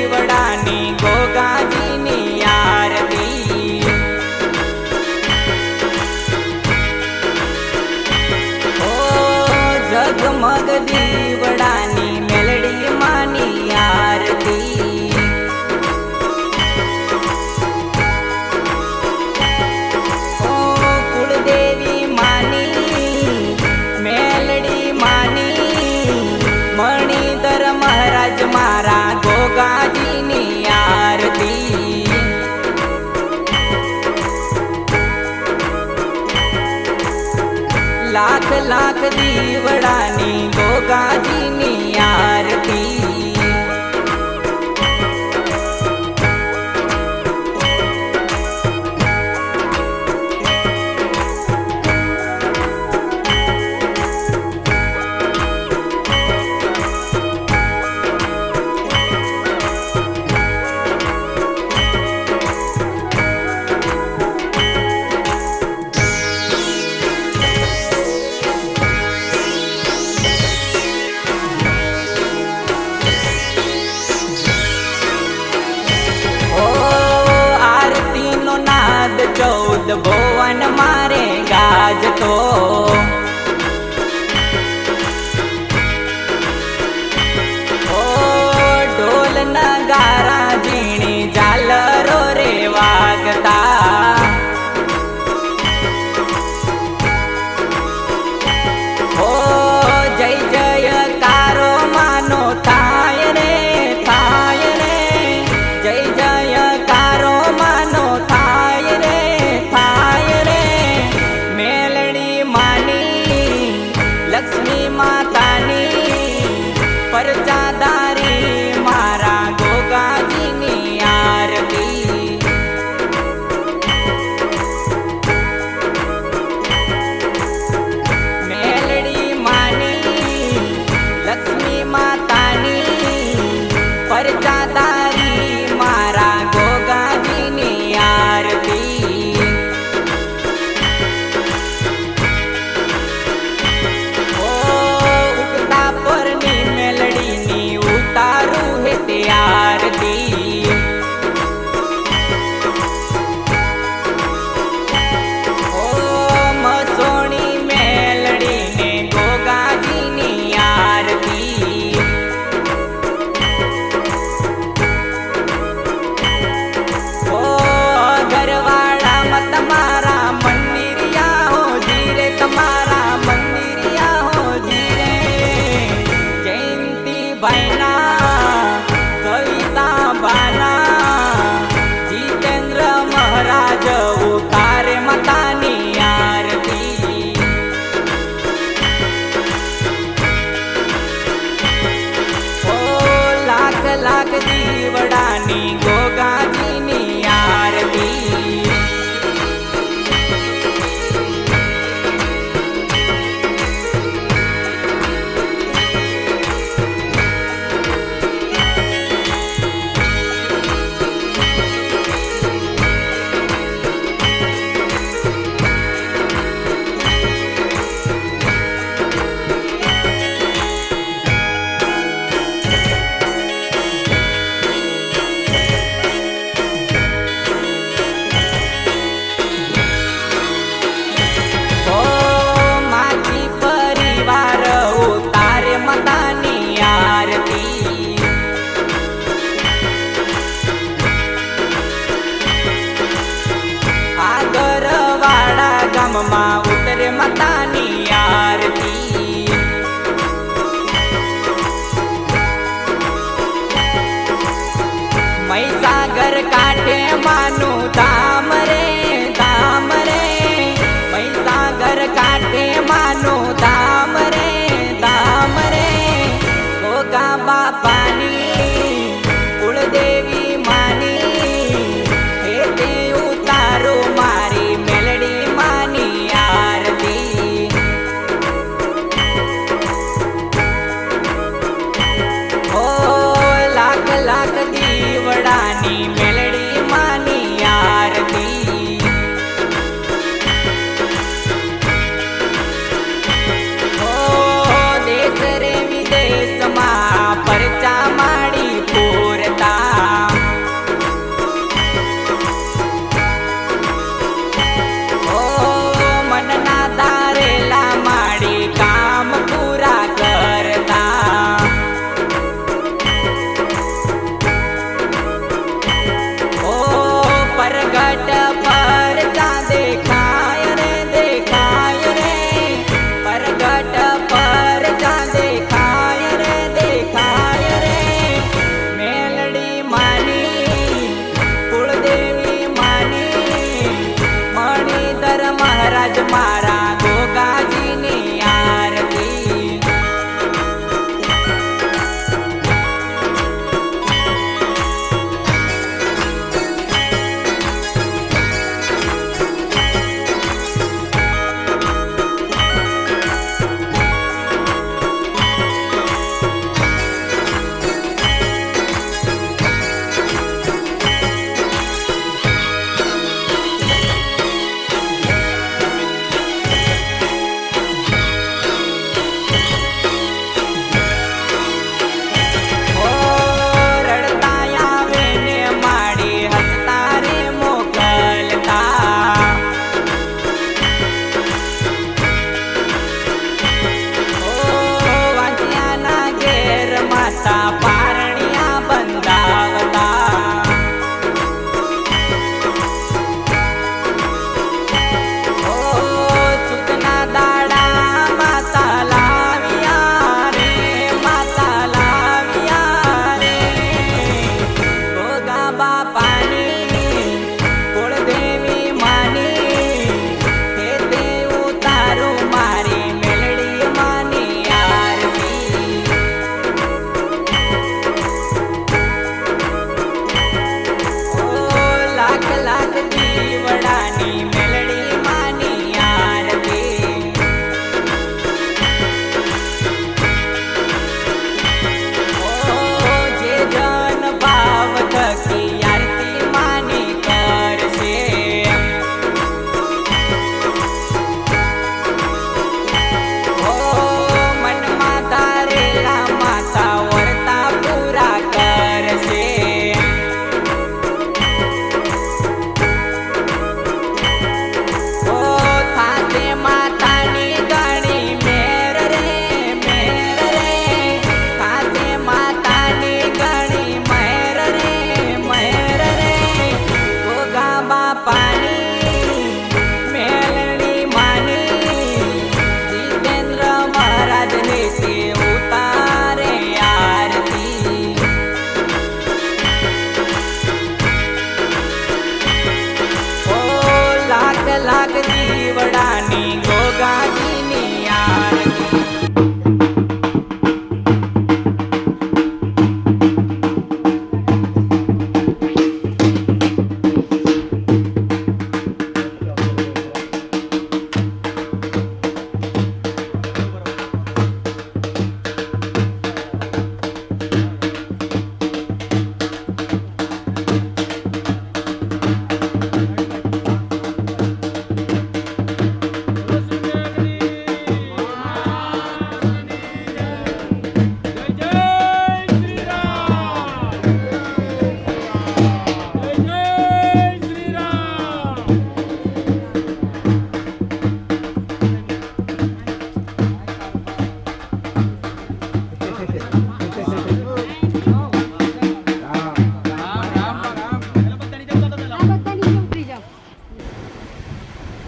દીવડાની ગોગાજીની આરતી ઓ જગમગ દીવડાની મેલડી માની આરતી ઓ કુળદેવી માની મેલડી માની મણિધર મહારાજ મારા ગોગાજીની આરતી લાખ લાખ દીવડાની ગોગાજીની આરતી ચૌદ ભુવન મારે ગાજતો ઓ ઢોલ નગારા ઝીણી ઝાલરો રે વાગતા ઓ જય જયકારો માનો થાય રે જય જયકારો માનો થાય રે મેલડી માની લક્ષ્મી માતાની પરચાદારી મારા ગોગાજીની આરતી મેલડી માની લક્ષ્મી માતાની પરચાદારી મારા ગોગાજીની આરતી ઓ ઉગતા પરની મેલડીની ઉતારું હે તે આરતી ઓ મસોણી મેલડીને ગોગાજીની આરતી ઓ ઘરવાળામાં તમારા મંદિરિયા હો જીરે તમારા મંદિરિયા હો જીરે જયંતી ભાઈના કવિતા બાના જીતેન્દ્ર મહારાજ ઉતારે માતાની આરતી ઓ લાખ લાખ દીવડાની ગોગાજીની આરતી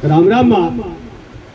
રામ રામ માં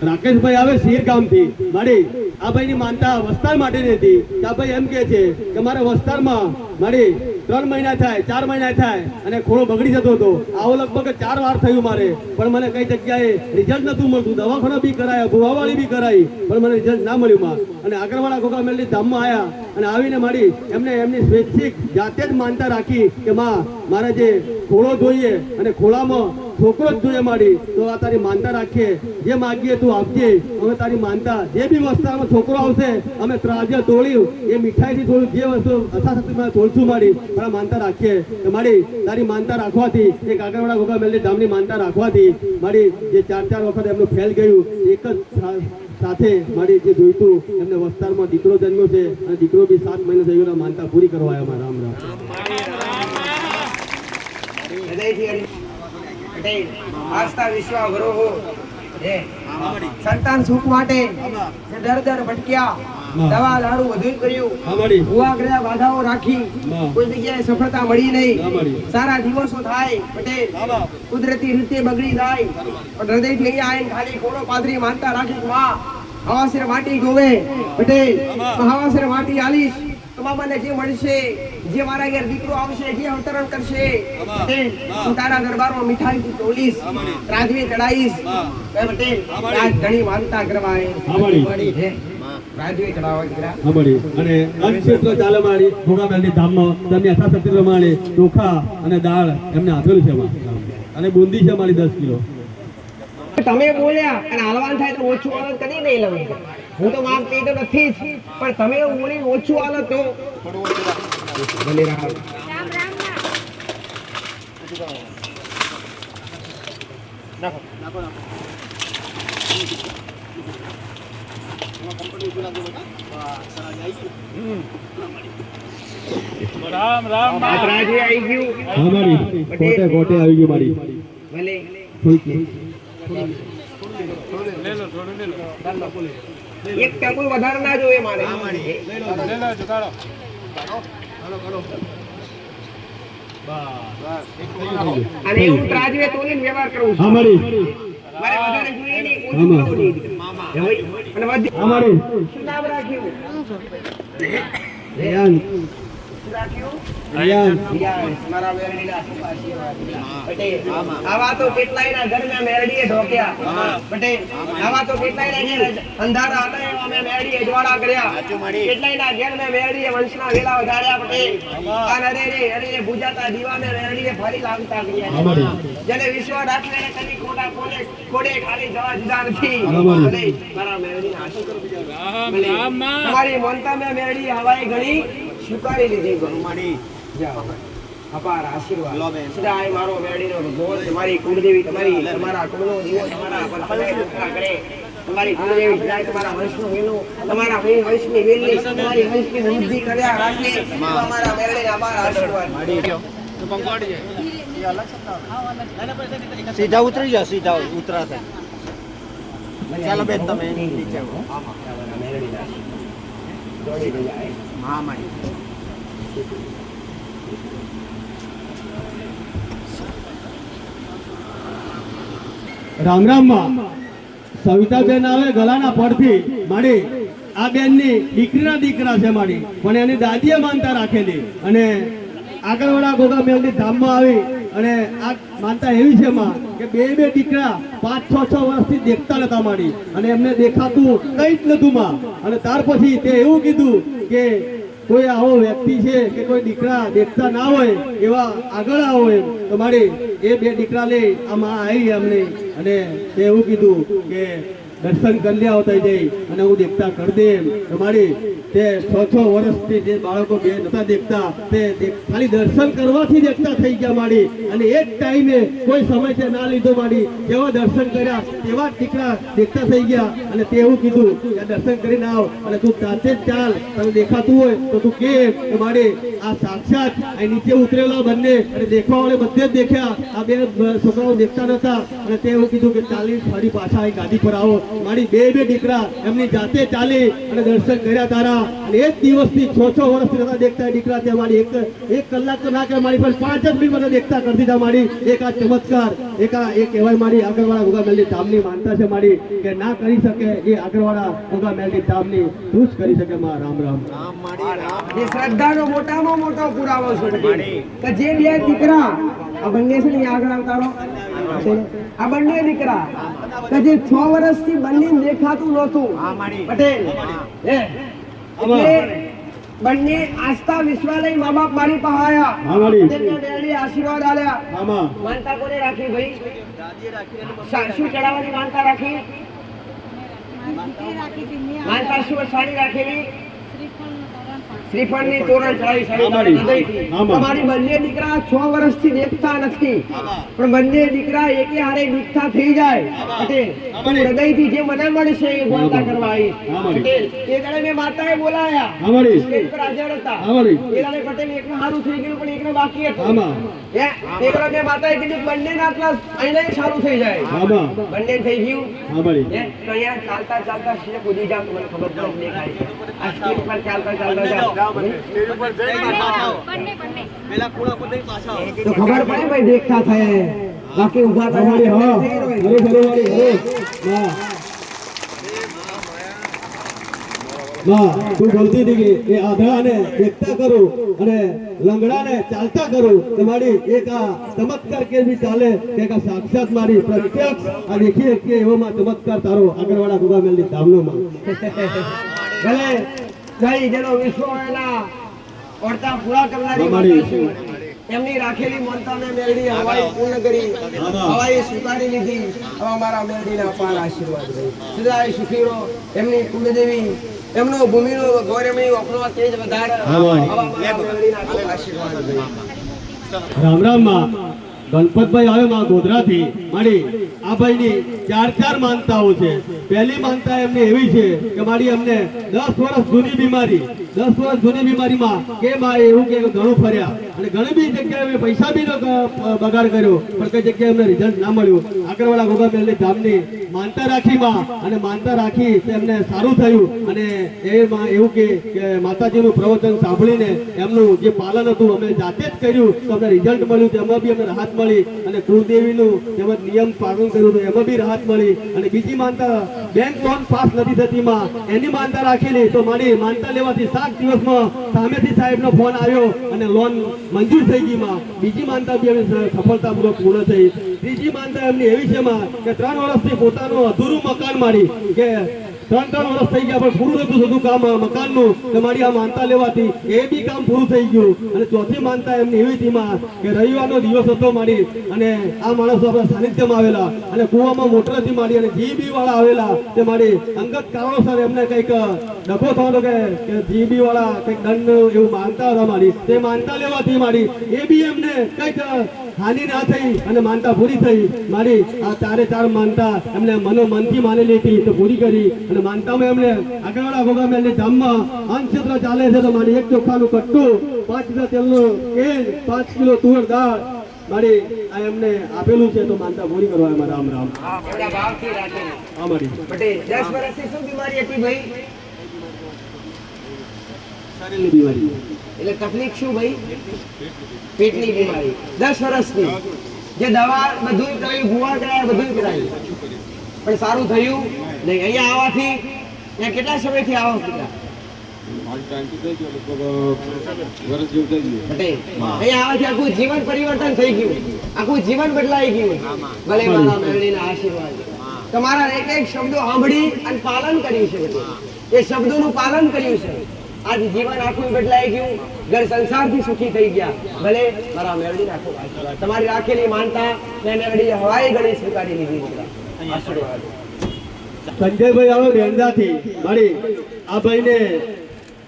રાકેશભાઈ આવે શીર ગામથી મારી આ ભાઈની માનતા વસ્તાર માટેની હતી કે આ ભાઈ એમ કહે છે કે મારા વસ્તારમાં મારી 3 મહિના થાય 4 મહિના થાય અને ખોળો બગડી જતો હતો આવો લગભગ 4 વાર થયું મારે પણ મને કઈ જગ્યાએ રિઝલ્ટ નતું મળતું દવાખાના બી કરાયા ભુવાવાળી બી કરાઈ પણ મને રિઝલ્ટ ના મળ્યું માં અને આગળવાળા ગોગામેલની ધામમાં આવ્યા અને આવીને મારી એમને એમની સ્વૈચ્છિક જાતે જ માનતા રાખી કે માં મારે જે ખોળો જોઈએ અને ખોળામાં છોકરો જ જોઈએ મારી તો આ તારી માનતા રાખીએ જે માગીએ તું આપજે અમે તારી માનતા જે બી વસ્તારમાં છોકરો આવશે અમે ત્રાજ્ય તોડ્યું એ મીઠાઈથી થોડું જે વસ્તુ અથાશક્તિમાં તોડશું મારી પણ માનતા રાખીએ કે મારી તારી માનતા રાખવાથી એક આગળવાળા ગોગામેલની ધામની માનતા રાખવાથી મારી જે 4 વખત એમનું ફેલ ગયું એક જ સાથે મારી જે જોઈતું એમને વસ્તારમાં દીકરો જન્મ્યો છે અને દીકરો બી 7 મહિના થઈ ગયો માનતા પૂરી કરવા આવ્યા રામ રામ આસ્થા વિશ્વા ગુરુ સંતાન સુખ માટે દર ભટક્યા દવા લાડુ બધું કર્યું ભૂવા ગયા બાધાઓ રાખી કોઈ જગ્યાએ સફળતા મળી નહીં સારા દિવસો થાય પટેલ કુદરતી રીતે બગડી જાય પણ હૃદયથી અહીંયા આવીને ખાલી ખોડો પાથરી માનતા રાખી માં હવાસરે માટી જોવે પટેલ હવાસરે માટી આલીશ તમામને જે મળશે જે મારા ઘેર દીકરો આવશે જે અવતરણ કરશે હું તારા દરબારમાં મીઠાઈ તોલીશ રાજવી ચડાવીશ પટેલ આજ ઘણી માનતા કરવા રાજવી ચડાવવા દીકરા અને અક્ષેત્ર ચાલે મારી ગોગામેલની ધામમાં તેમની યથાશક્તિ પ્રમાણે ચોખા અને દાળ એમને આપેલું છે અને બુંદી છે મારી 10 કિલો તમે બોલ્યા અને હાલવાન થાય તો ઓછું હાલત કદી નહીં લઉં હું તો માંગતી તો નથી જ પણ તમે બોલી ઓછું હાલત તો ભલે રામ રામ રાજી આવી ગયું મારી કોટે આવી ગયું મારી ભલે એક ટેબલ વધારે ના જોઈએ મારે અને હું ત્રાજવે તોલીને વ્યવહાર કરું છું મારે વધારે જોઈએ નહીં ઓછું કરવું નહીં અને અમારી શું નામ રાખ્યું રેયાન મારા મેરડીના પટેલ આવા તો કેટલાયના ઘરના મેરડીએ ઢોક્યા પટેલ આવા તો કેટલાયના ઘેર અંધારા હતા એવા મેં મેરડીએ જ્વાળા કર્યા કેટલાયના ઘેર મેં મેરડીએ વંશના વેલા વધાર્યા પટેલ અને અરે ભુજાતા દીવાને મેરડીએ ફરી લાગતા કર્યા જેને વિશ્વાસ રાખે એને કદી ખોટા ખોડે ખાલી જવા દીધા નથી મારા મેરડીના આશીર્વાદ તમારી મનતા મેં મેરડી હવાઈ ઘણી સ્વીકારી લીધી ગરુમાડી જાઓ અપાર આશીર્વાદ સદાય મારો મેરડીનો ગોળ તમારી કુળદેવી તમારા કુળનો જીવો તમારા પર પુત્ર કરે તમારી કુળદેવી સદાય તમારા વંશનું વેલું તમારા વંશની વેલી તમારી વંશની વૃદ્ધિ કર્યા રાખે તમારા મેરડીને અપાર આશીર્વાદ સીધા ઉતરી જાઓ સીધા ઉતરાશે ચાલો બેન તમે નીચે હા મારી રામ રામ માં સવિતાબેન આવે ગલાના પડથી મારી આ બેનની દીકરીના દીકરા છે મારી પણ એની દાદીએ માનતા રાખેલી અને આગળવાળા ગોગામેલની ધામમાં આવી અને આ માનતા એવી છે માં કે બે દીકરા 5-6 વર્ષથી દેખતા નતા મારી અને એમને દેખાતું કઈ જ નતું માં અને ત્યાર પછી તે એવું કીધું કે કોઈ આવો વ્યક્તિ છે કે કોઈ દીકરા દેખતા ના હોય એવા આગળ આવો એમ તો મારી એ 2 દીકરા લઈ આમાં આવી અમને અને તે એવું કીધું કે દર્શન કરી લે આવતા જઈ અને હું દેખતા કરી દે તમારી તે 6 વર્ષથી જે બાળકો બે નતા દેખતા તે ખાલી દર્શન કરવાથી દેખતા થઈ ગયા માડી અને એક ટાઈમે કોઈ સમય છે ના લીધો માડી જેવા દર્શન કર્યા તેવા દીકરા દેખતા થઈ ગયા અને તે એવું કીધું કે દર્શન કરીને આવ અને તું તાતે જ ચાલ તને દેખાતું હોય તો તું કે માડી આ સાક્ષાત અહીં નીચે ઉતરેલા બંને અને દેખવા વાળે બધે જ દેખ્યા. આ બે છોકરાઓ દેખતા નતા અને તે એવું કીધું કે ચાલી ફરી પાછા અહીં ગાદી પર આવો. મારી બે દીકરા એમની જાતે ચાલી અને દર્શન કર્યા તારા. અને એક દિવસથી 6 વર્ષથી નતા દેખતા એ દીકરા. ત્યાં મારી એક કલાક તો ના કે મારી પર 5 જ મિનિટ મને દેખતા કરી દીધા. મારી એક આ ચમત્કાર એ કહેવાય મારી આગળવાળા ગોગા મેલની ધામની માનતા છે મારી કે ના કરી શકે એ આગળવાળા ગોગા મેલની ધામની તું જ કરી શકે. માં રામ રામ. રામ માડી રામ. એ શ્રદ્ધાનો મોટામાં મોટો પુરાવો છે બેટી. કે જે બે દીકરા આ બંને છે ને આગળ આવતારો આ બંને દીકરા કે જે 6 વર્ષથી બંને દેખાતું નહોતું પટેલ એટલે બંને આસ્થા વિશ્વાલય મા બાપ મારી પાસે આયા. તેમને બેડી આશીર્વાદ આલ્યા. માનતા કોને રાખી ભાઈ? શું ચડાવવાની માનતા રાખી? માનતા શું સાડી રાખેલી? શ્રીફળની તોરણ ચડાવી. તમારી બંને દીકરા 6 વર્ષથી દેખતા નથી પણ બંને દીકરા એકે હારે દીખતા થઈ જાય. પટેલ તું હૃદયથી જે મને મળશે એ વાંધા કરવા આવીશ. પટેલ એ દાડે મેં માતાએ બોલાયા સ્ટેજ પર હાજર હતા. એ દાડે પટેલ એકનું સારું થઈ ગયું પણ એકનું બાકી હતું. એ દાડે મેં માતાએ કીધું બંને ના ક્લાસ અહીંયા સારું થઈ જાય. બંને થઈ ગયું. તો અહીંયા ચાલતા ચાલતા શીરે કૂદી જાવ મને ખબર પડે દેખાય છે. આ સ્ટેજ પર ચાલતા ચાલતા જાવ તો ખબર પડે ભાઈ દેખતા થાય બાકી ઉભા તું બોલતી હતી કે એ આંધળાને દેખતા કરું અને લંગડાને ચાલતા કરું. તમારી એક આ ચમત્કાર કેવી ચાલે કે સાક્ષાત મારી પ્રત્યક્ષ આ દેખી કે એવોમાં ચમત્કાર તારો આગળવાળા ગોગા મેલની ધામનોમાં ભલે જય જેનો વિશ્વ એના ઓરતા પૂરા કરનારી માતા છે. એમની રાખેલી માનતાને મેળવી હવાઈ પૂર્ણ કરી હવાઈ સ્વીકારી લીધી. હવે અમારા મેળવીના અપાર આશીર્વાદ રહે. સદાય સુખી રહો. એમની કુળદેવી એમનો ભૂમિનો ગૌરવની અપનો તેજ વધારે. અમારા મેળવીના અપાર આશીર્વાદ રહે. રામ રામ માં. ગણપતભાઈ આવે માં ગોધરાથી મારી આ ભાઈની 4 માનતાઓ છે. પહેલી માનતા એમને એવી છે કે મારી અમને 10 વર્ષ જૂની બીમારી 10 વર્ષ જૂની બીમારીમાં કે માં એવું કે ઘણું ફર્યા અને ઘણી બી જગ્યાએ પૈસા બી બગાડ કર્યો પણ કઈ જગ્યાએ અમને રિઝલ્ટ ના મળ્યું. આગળવાળા ગોગા મેલની ધામની માનતા રાખી માં અને માનતા રાખી તેમને સારું થયું અને એમાં એવું કે માતાજીનું પ્રવચન સાંભળીને એમનું જે પાલન હતું અમે જાતે જ કર્યું તો અમને રિઝલ્ટ મળ્યું. તેમાં બી અમને રાહત મળી અને કુળદેવીનું તેમજ નિયમ પાલન કર્યું તો એમાં બી રાહત મળી. અને બીજી માનતા બેંક લોન પાસ નથી થતી માં એની માનતા રાખેલી તો મારી માનતા લેવાથી 7 દિવસમાં સામેથી સાહેબનો ફોન આવ્યો અને લોન મંજૂર થઈ ગઈ માં. બીજી માનતા બી એમની સફળતાપૂર્વક પૂર્ણ થઈ. ત્રીજી માનતા એમની એવી છે માં કે 3 વર્ષથી પોતાનું અધૂરું મકાન મારી કે 3 વર્ષ થઈ ગયા પણ પૂરું નતું થતું કામ મકાનનું. તમારી આ માનતા લેવાથી એ બી કામ પૂરું થઈ ગયું. અને ચોથી માનતા એમની એવી હતી માં કે રવિવારનો દિવસ હતો મારી અને આ માણસો આપણા સાનિધ્યમાં આવેલા અને કુવામાં મોટર હતી મારી અને જીબી વાળા આવેલા તે મારી અંગત કારણોસર એમને કંઈક ડખો થવાનો કે જીબી વાળા કંઈક દંડ એવું માનતા હતા મારી. તે માનતા લેવાથી મારી એ બી એમને કંઈક હાનિ ના થઈ અને માનતા પૂરી થઈ. મારી આ 4 માનતા એમને મનથી માનેલી હતી તો પૂરી કરી અને માનતામાં એમને આગળવાળા ગોગા મેલની ધામમાં અન્નક્ષેત્ર ચાલે છે તો મારી 1 ચોખાનું કટ્ટું 5 કિલો તેલનું કેન 5 કિલો તુવેર દાળ મારી આ એમને આપેલું છે તો માનતા પૂરી કરવા એમાં રામ રામ. એમના ભાવથી રાખેલી. હા મારી પટેલ 10 વર્ષથી શું બીમારી હતી ભાઈ? શરીરની બીમારી એટલે તકલીફ શું ભાઈ? પેટની બીમારી 10 વર્ષની. જે દવા બધું કરાયું ભૂવા કરાયા બધું કરાયું પણ સારું થયું નહીં. અહીંયા આવવાથી અહીંયા કેટલા સમયથી આવો પટેલ? અહીંયા આવવાથી આખું જીવન પરિવર્તન થઈ ગયું. આખું જીવન બદલાઈ ગયું. ભલે મારા મેળવીના આશીર્વાદ. તમારા એક શબ્દો સાંભળી અને પાલન કર્યું છે. એ શબ્દોનું પાલન કર્યું છે. આજ જીવન આખું બદલાઈ ગયું. ઘર સંસારથી સુખી થઈ ગયા. ભલે મારા મેળવી નાખો આશીર્વાદ. તમારી રાખેલી માનતા મેં મેળવી હવાઈ ગણી સ્વીકારી લીધી. આશીર્વાદ. સંજયભાઈ આવે બેંદાથી મારી આ ભાઈને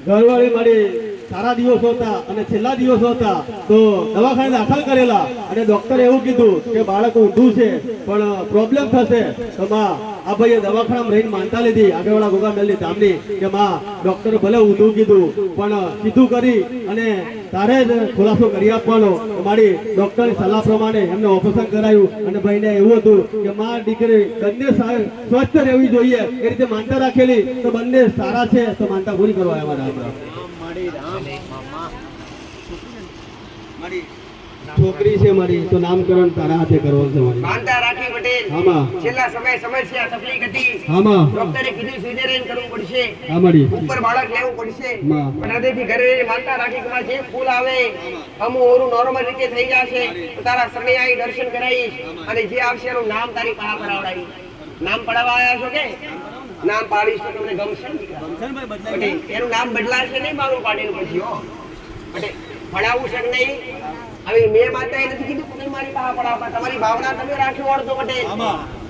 ઘરવાળી મારી સારા દિવસો હતા અને છેલ્લા દિવસો હતા તો દવાખાને દાખલ કરેલા અને ડોક્ટરે એવું કીધું કે બાળક ઊંધું છે પણ પ્રોબ્લેમ થશે તો આ ભાઈએ દવાખાનામાં રહીને માનતા લીધી આગળવાળા ગોગા મેલની ધામની કે માં ડોક્ટરે ભલે ઊંધું કીધું પણ સીધું કરી અને તારે જ ખુલાસો કરી આપવાનો. મારી ડોક્ટરની સલાહ પ્રમાણે એમને ઓપરેશન કરાયું અને ભાઈને એવું હતું કે માં દીકરી બંને સ્વસ્થ રહેવી જોઈએ એ રીતે માનતા રાખેલી તો બંને સારા છે તો માનતા પૂરી કરવા આવ્યા હતા. છોકરી છે મારી તો નામકરણ તારા હાથે કરવાનું છે મારી. માનતા રાખી પટેલ. આમાં છેલ્લા સમસ્યા તકલીફ હતી. આમાં ડોક્ટરે કીધું સિઝેરિયન કરવું પડશે. આ મારી ઉપર બાળક લેવું પડશે. માં. પણ હૃદયથી ઘરે માનતા રાખી કે માં જે ફૂલ આવે અમુ ઓરું નોર્મલ રીતે થઈ જશે તો તારા સમય આવી દર્શન કરાવીશ અને જે આવશે એનું નામ તારી પાસે પડાવડાવીશ. નામ પડાવવા આવ્યા છો કે નામ પાડીશ તો તમને ગમશે ને? પટેલ, એનું નામ બદલાશે નહીં મારું પાડીનું પછી હો પટેલ. પડાવવું છે કે નહીં? હવે મેં માતા એ નથી કીધું તમે મારી પાસે પડાવવા, તમારી ભાવના તમે રાખી વળતો પટેલ.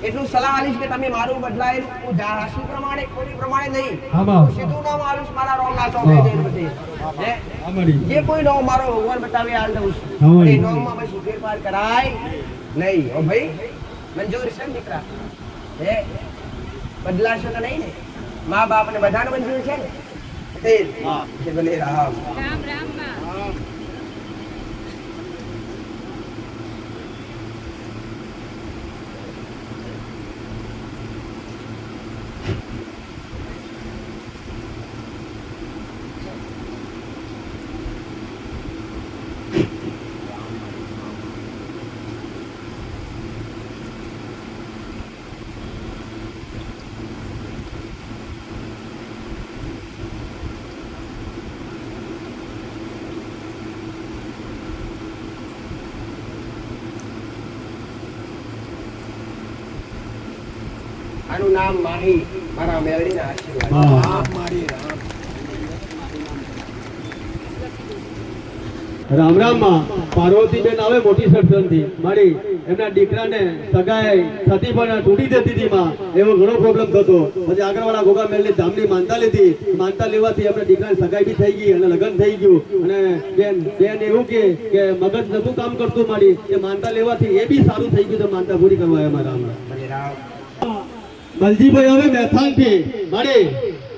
એટલું સલાહ આલીશ કે તમે મારું બદલાયેલું હું જાસુ પ્રમાણે કોઈ પ્રમાણે નહીં હું સીધું નામ આલીશ મારા રોમ ના ચોકે જઈને પટેલ. હે? જે કોઈ નામ મારો ભગવાન બતાવે હાલ દઉં છું. એ નામમાં પછી ફેરફાર કરાય નહીં. ઓ ભાઈ મંજૂર છે ને દીકરા? હે બદલાશો તો નહીં ને? મા બાપ ને બધાને મંજૂર છે ને? પટેલ ભલે રામ રામ રામ માં. આનું નામ માહી. મારા મેળવીના આશીર્વાદ. રામ રામ માં. પાર્વતીબેન આવે મોટી સત્સંગથી મારી એમના દીકરાને સગાઈ થતી પણ તૂટી જતી હતી માં. એવો ઘણો પ્રોબ્લેમ થતો. પછી આગળવાળા ગોગા મેલની ધામની માનતા લીધી. માનતા લેવાથી એમના દીકરાની સગાઈ બી થઈ ગઈ અને લગ્ન થઈ ગયું. અને બેન એવું કે મગજ નતું કામ કરતું મારી કે માનતા લેવાથી એ બી સારું થઈ ગયું તો માનતા પૂરી કરવા આવ્યા મારા હમણાં. ભલે રામ. બલજીભાઈ હવે મહેસાણથી મારી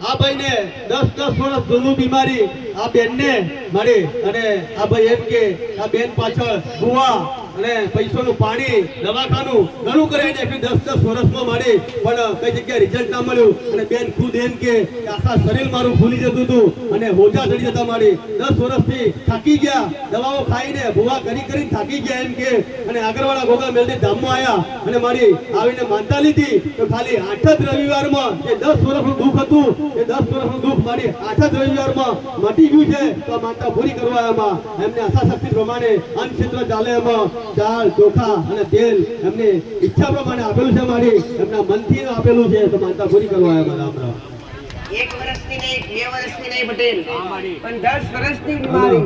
આ ભાઈને 10 વર્ષ જૂનું બીમારી આ બેનને મળી અને આ ભાઈ એમ કે આ બેન પાછળ ગુવા અને પૈસાનું પાણી દવાખાનું ઘણું કરાવી નાખ્યું 10 વર્ષમાં મળી પણ કઈ જગ્યાએ રિઝલ્ટ ના મળ્યું અને બેન ખુદ એમ કે આખા શરીર મારું ફૂલી જતું હતું અને હોજા ચડી જતા મારી 10 વર્ષથી થાકી ગયા દવાઓ ખાઈને ભૂવા કરીને થાકી ગયા એમ કે અને આગળવાળા ગોગા મેલની ધામમાં આવ્યા અને મારી આવીને માનતા લીધી તો ખાલી 8 જ રવિવારમાં એ 10 વર્ષનું દુઃખ હતું એ 10 વર્ષનું દુઃખ મારી 8 જ રવિવારમાં મટી ગયું છે તો આ માનતા પૂરી કરવા એમાં એમને આશાશક્તિ પ્રમાણે અન્ન ક્ષેત્ર ચાલે એમાં દાળ ચોખા અને તેલ એમને ઈચ્છા પ્રમાણે આપેલું છે મારી એમના મનથી આપેલું છે તો માનતા પૂરી કરવા એમાં રામ રામ. 1 વર્ષની નહીં 2 વર્ષની નહીં પટેલ પણ 10 વર્ષની બીમારી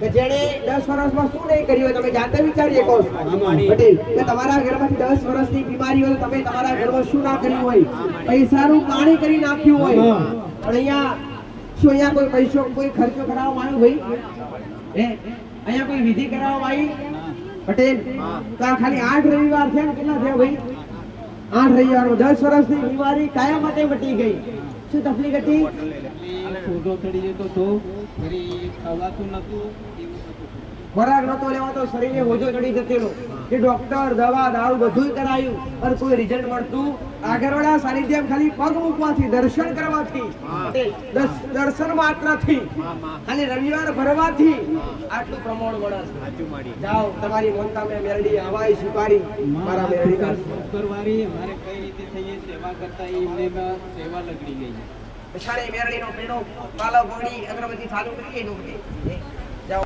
કે જેણે 10 વર્ષમાં શું નહીં કર્યું હોય તમે જાતે વિચારી શકો છો પટેલ કે તમારા ઘરમાંથી 10 વર્ષની બીમારી હોય તમે તમારા ઘરમાં શું ના કર્યું હોય પૈસાનું પાણી કરી નાખ્યું હોય પણ અહીંયા કોઈ પૈસો કોઈ ખર્ચો કરાવવામાં આવ્યો ભાઈ હે અહીંયા કોઈ વિધિ કરાવવામાં આવી પટેલ તો આ ખાલી 8 રવિવાર થયા ને કેટલા થયા ભાઈ 8 રવિવારમાં 10 વર્ષની બીમારી કાયમ માટે મટી ગઈ. શું તકલીફ હતી? ફોટો ચડી જતો તો ફરી ખવાતું નતું. ખોરાક નતો લેવાતો શરીરે હોજો ચડી જતેલો કે ડોક્ટર દવા દારૂ બધું કરાયું પણ કોઈ રિઝલ્ટ મળતું આગળવાળા સાનિધ્યમાં ખાલી પગ મૂકવાથી દર્શન કરવાથી દર્શન માત્રથી ખાલી રવિવાર ભરવાથી આટલું પ્રમાણ મળે છે. જાઓ તમારી મોનતા મેં મેરડી હવાઈ સ્વીકારી મારા મેરડી કરવારી મારે કઈ રીતે થઈએ સેવા કરતા એમને સેવા લગડી ગઈ. પછાડી મેરડીનો પેડો પાલો ગોળી અગરબત્તી ચાલુ કરી દો. જાઓ.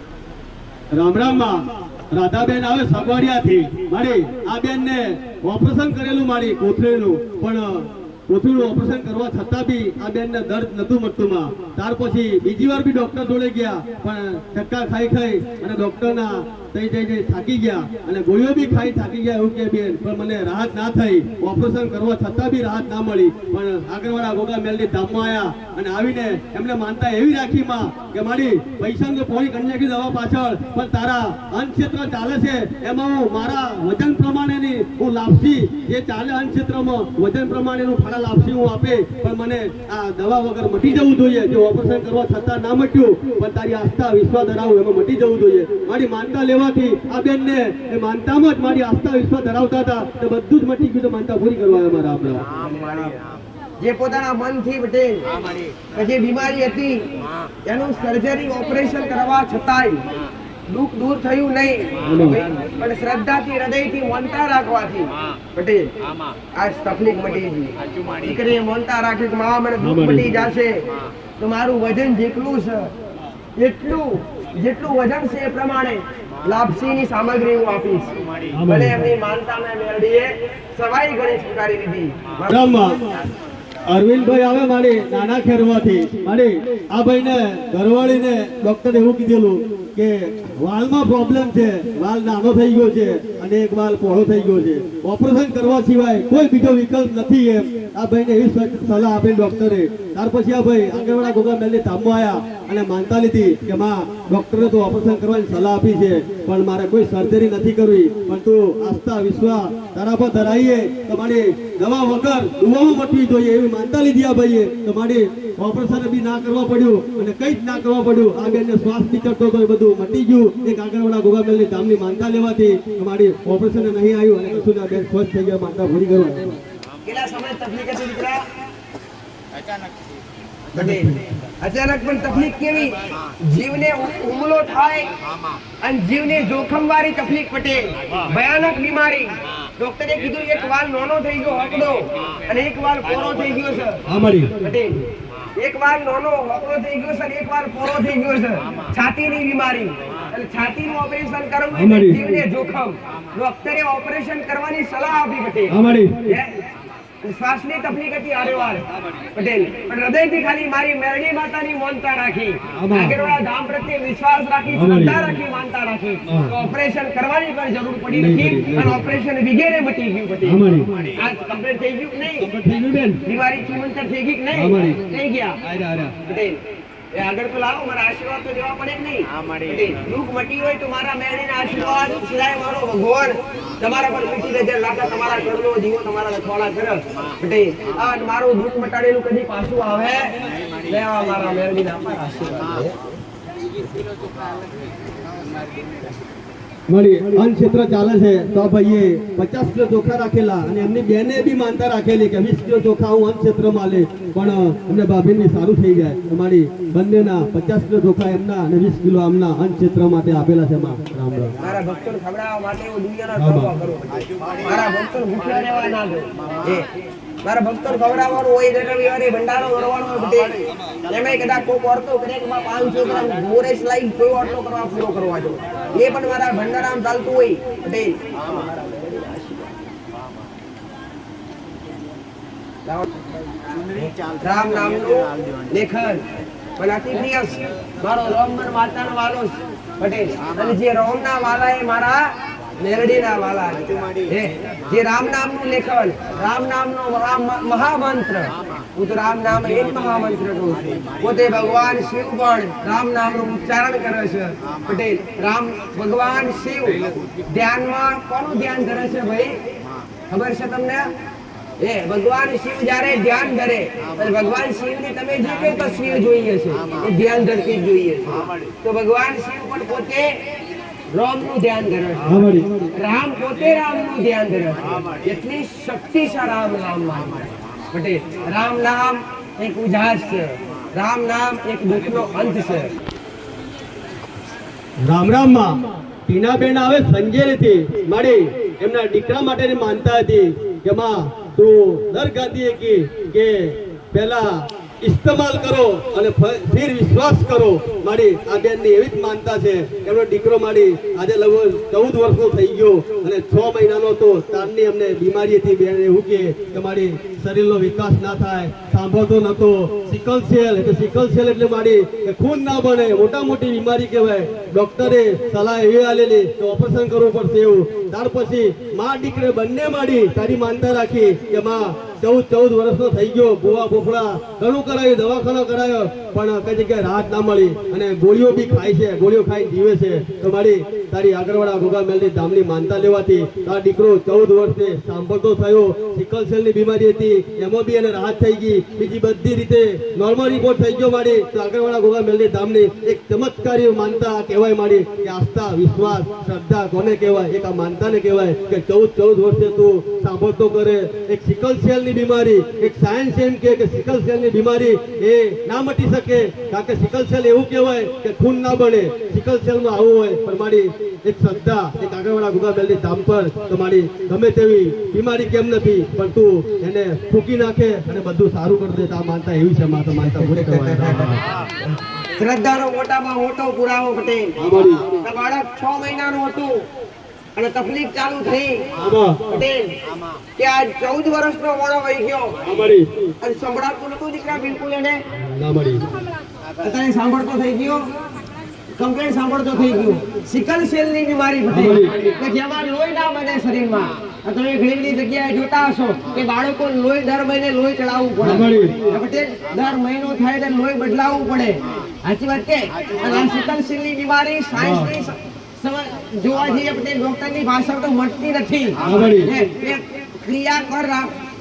રામ રામ માં. રાધાબેન આવે સગવડિયાથી મારી આ બેન ને ઓપરેશન કરેલું મારી કોથળીનું પણ કોથળીનું ઓપરેશન કરવા છતાં બી આ બેન ને દર્દ નતું મટતું માં. ત્યાર પછી બીજી વાર બી ડોક્ટર જોડે ગયા પણ ધક્કા ખાઈ અને ડોક્ટરના થઈ જઈ થાકી ગયા અને ગોળીઓ બી ખાઈ થાકી ગયા એવું કે બેન, પણ મને રાહત ના થઈ. ઓપરેશન કરવા છતાં બી રાહત ના મળી. પણ આગળવાળા ગોગા મેલડી ધામમાં આવ્યા અને આવીને એમને માનતા એવી રાખી માં કે મારી પૈસાનું પોણી કરી નાખી દવા પાછળ, પણ તારા અન્ન ક્ષેત્ર ચાલે છે એમાં હું મારા વજન પ્રમાણેની હું લાપસી જે ચાલે અન્ન ક્ષેત્રમાં વજન પ્રમાણેનું ફાળા લાપસી હું આપે, પણ મને આ દવા વગર મટી જવું જોઈએ. જે ઓપરેશન કરવા છતાં ના મટ્યું, પણ તારી આસ્થા વિશ્વાસ ધરાવું એમાં મટી જવું જોઈએ. મારી માનતા લેવાથી આ બેનને એ માનતામાં જ મારી આસ્થા વિશ્વાસ ધરાવતા હતા તે બધું જ મટી ગયું. તો માનતા પૂરી કરવા અમારા આપણા જે પોતાના મનથી પટેલ જે બીમારી હતી એનું સર્જરી ઓપરેશન કરવા છતાંય દુઃખ દૂર થયું નહીં, પણ શ્રદ્ધાથી હૃદયથી માનતા રાખવાથી પટેલ આ તકલીફ મટી ગઈ. દીકરીએ માનતા રાખી કે મા મને દુઃખ મટી જશે તો મારું વજન જેટલું છે જેટલું વજન છે એ પ્રમાણે લાપસીની સામગ્રી હું આપીશ. ભલે એમની માનતાને મેળવીએ સવાઈ ગણી સ્વીકારી લીધી. અરવિંદભાઈ આવે મારી નાના ખેરવાથી. મારી આ ભાઈને ઘરવાળીને ડોક્ટરે એવું કીધેલું કે વાળમાં પ્રોબ્લેમ છે, વાળ નાનો થઈ ગયો છે અને એક વાળ પહોળો થઈ ગયો છે, ઓપરેશન કરવા સિવાય કોઈ બીજો વિકલ્પ નથી. એમ આ ભાઈને એવી સલાહ આપી ડોક્ટરે. ત્યાર પછી આ ભાઈ આગળવાળા ગોગા મેલની ધામમાં આવ્યા અને માનતા લીધી કે માં ડોક્ટરે તો ઓપરેશન કરવાની સલાહ આપી છે, પણ મારે કોઈ સર્જરી નથી કરવી, પણ તું આસ્થા વિશ્વાસ તારા પર ધરાવીએ તો મારી દવા વગર દુવાઓ મટવી જોઈએ એવી માનતા લીધી આ ભાઈએ. તો મારી ઓપરેશન બી ના કરવા પડ્યું અને કંઈ જ ના કરવા પડ્યું. આ બેનને શ્વાસ બી ચડતો હતો એ બધું મટી ગયું. એક આગળવાળા ગોગા મેલની ધામની માનતા લેવાથી મારી ઓપરેશન નહીં આવ્યું અને કશું ના બેન સ્વસ્થ થઈ ગયા. માનતા પૂરી કરવા કેટલા સમય તકલીફ હતી દીકરા? અચાનક પણ તકલીફ કેવી? જીવને હુમલો થાય અને જીવને જોખમવાળી તકલીફ પટેલ, ભયાનક બીમારી. ડોક્ટરે કીધું એક વાલ નાનો થઈ ગયો હકડો અને એક વાલ પોરો થઈ ગયો છે. પટેલ એક વાલ નાનો હકડો થઈ ગયો છે અને એક વાલ પોરો થઈ ગયો છે. છાતીની બીમારી અને છાતીનું ઓપરેશન કરવું એટલે જીવને જોખમ. ડોક્ટરે ઓપરેશન કરવાની સલાહ આપી પટેલ. શ્વાસની તકલીફ હતી આરેવાર પટેલ, પણ હૃદયથી ખાલી મારી મેરડી માતાની માનતા રાખી, આગળવાળા ધામ પ્રત્યે વિશ્વાસ રાખી, શ્રદ્ધા રાખી, માનતા રાખી તો ઓપરેશન કરવાની પણ જરૂર પડી નથી અને ઓપરેશન વગેરે મટી ગયું પટેલ. આ કમ્પ્લીટ થઈ ગયું કે નહીં? બીમારી ચુમંતર થઈ ગઈ કે નહીં? થઈ ગયા પટેલ. એ આગળ તો લાવો, મારા આશીર્વાદ તો દેવા પડે કે નહીં? દુઃખ મટી હોય તો મારા મેળીના આશીર્વાદ સિવાય મારો ભગવાન તમારા પર મીઠી નજર લાગે, તમારા ઘરનો દીવો તમારા લખવાડા કરે પટેલ. આ મારું દુઃખ મટાડેલું કદી પાછું આવે લેવા મારા મેળીના આશીર્વાદ મળી. અન્ન ક્ષેત્ર ચાલે છે તો ભાઈએ 50 કિલો ચોખા રાખેલા અને એમની બેને બી માનતા રાખેલી કે 20 કિલો ચોખા હું અન્ન ક્ષેત્રમાં લે, પણ અમને ભાભીને સારું થઈ જાય. અમારી બંનેના 50 કિલો ચોખા એમના અને 20 કિલો આમના અન્ન ક્ષેત્ર માટે આપેલા છે. રામ રામ. મારા ભક્તોને ખવડાવવા માટે હું દુનિયાના સેવા કરું. મારા ભક્તોને ભૂખ્યા રહેવા ના દઉં. મારા ભક્તોને ખવડાવવાનું હોય, રવિવારે ભંડારો કરવાનો હોય પટેલ. એમાંય કદાચ કોઈ ઓરતો કરે કે 500 ગ્રામ ગોરેશ લાઈ કોઈ ઓરતો કરવા પૂરો કરવા જો એ પણ મારા ભંડારામાં ચાલતું હોય પટેલ. રામ નામનું લેખન પણ અતિ પ્રિય મારો રામમન માતાનો વાલો પટેલ. અને જે રામના વાલા એ મારા મેરડીના વાલા છે. જે રામ નામનું લેખન, રામ નામનો મહામંત્ર, હું તો રામ નામ એક મહામંત્ર કહું છું. પોતે ભગવાન શિવ પણ રામ નામનું ઉચ્ચારણ કરે છે પટેલ. રામ ભગવાન શિવ ધ્યાનમાં કોનું ધ્યાન ધરે છે ભાઈ? ખબર છે તમને? એ ભગવાન શિવ જ્યારે ધ્યાન ધરે અને ભગવાન શિવની તમે જે કઈ તસવીર જોઈએ છે એ ધ્યાન ધરતી જ જોઈએ છે. તો ભગવાન શિવ પણ પોતે રામનું ધ્યાન ધરે છે. રામ પોતે રામનું ધ્યાન ધરે છે. એટલી શક્તિ છે રામ નામમાં પટેલ. રામ નામ એક ઉજાસ છે, રામ નામ એક દુઃખનો અંત છે. રામ રામમાં ટીનાબેન આવે સંજયથી મારી એમના દીકરા માટેની માનતા હતી કે માં તું દર ગાતી કે પહેલા ઇસ્તેમાલ કરો અને ફિર વિશ્વાસ કરો. મારી આ બેનની એવી જ માનતા છે. એમનો દીકરો મારી આજે લગભગ 14 વર્ષનો થઈ ગયો અને 6 મહિનાનો હતો. તારની અમને બીમારી હતી. બેન એવું કે મારી શરીરનો વિકાસ ના થાય, સાંભળતો નતો. સિકલ સેલ એટલે મારી કે ખૂન ના બને, મોટા મોટી બીમારી કહેવાય. ડોક્ટરે સલાહ એવી આલેલી કે ઓપરેશન કરવું પડશે એવું. ત્યાર પછી માં દીકરે બંને માડી તારી માનતા રાખી કે માં 14 વર્ષનો થઈ ગયો, ભૂવા ફોફડા ઘણું કરાયું, દવાખાનો કરાયો, પણ કઈ જગ્યાએ રાહત ના મળી અને ગોળીઓ બી ખાય છે, ગોળીઓ ખાઈ જીવે છે. તો મારી તારી આગળવાળા ગોગા મેલની ધામની માનતા લેવાથી તારો દીકરો 14 વર્ષે સાંભળતો થયો. સિકલ સેલની બીમારી હતી, એમાં બી એને રાહત થઈ ગઈ. બીજી બધી રીતે નોર્મલ રિપોર્ટ થઈ ગયો મારી. તો આગળવાળા ગોગા મેલની ધામની એક ચમત્કારી માનતા કહેવાય મારી કે આસ્થા, વિશ્વાસ, શ્રદ્ધા કોને કહેવાય? એક આ માનતાને કહેવાય કે 14 વર્ષે તું સાંભળતો કરે. એક સિકલ સેલની બીમારી, એક સાયન્સ એમ કે સિકલ સેલની બીમારી એ ના મટી શકે, કારણ કે સિકલ સેલ એવું કહેવાય કે ખૂન ના બને. સિકલ સેલમાં આવું હોય, પણ મારી એક શ્રદ્ધા, એક આગળવાળા ગોગા મેલની ધામ પર તો મારી ગમે તેવી બીમારી કેમ નથી, પણ તું એને ફૂંકી નાખે અને બધું સારું કરી દે. આ માનતા એવી છે, માનતા પૂરી કરવાની. શ્રદ્ધાનો મોટામાં મોટો પુરાવો પટેલ. અમારી આ બાળક 6 મહિનાનું હતું અને તકલીફ ચાલુ થઈ આમાં પટેલ કે આ 14 વર્ષનો મોણો વહી ગયો અમારી અને સંભળાતું નતું દીકરા બિલકુલ. એને ના મળી. અત્યારે સાંભળતો થઈ ગયો, કમ્પ્લેટ સાંભળતો થઈ ગયો. સિકલ સેલની બીમારી પટેલ કે જેમાં લોહી ના બને શરીરમાં. આ તમે ઘણી બધી જગ્યાએ જોતા હશો કે બાળકો લોહી દર મહિને લોહી ચડાવવું પડે પટેલ. દર મહિનો થાય એટલે લોહી બદલાવવું પડે. સાચી વાત કે? અને આ સિકલ સેલની બીમારી સાયન્સની જોવા જઈએ પટેલ, ડોક્ટરની ભાષા તો મળતી નથી. એ ક્રિયા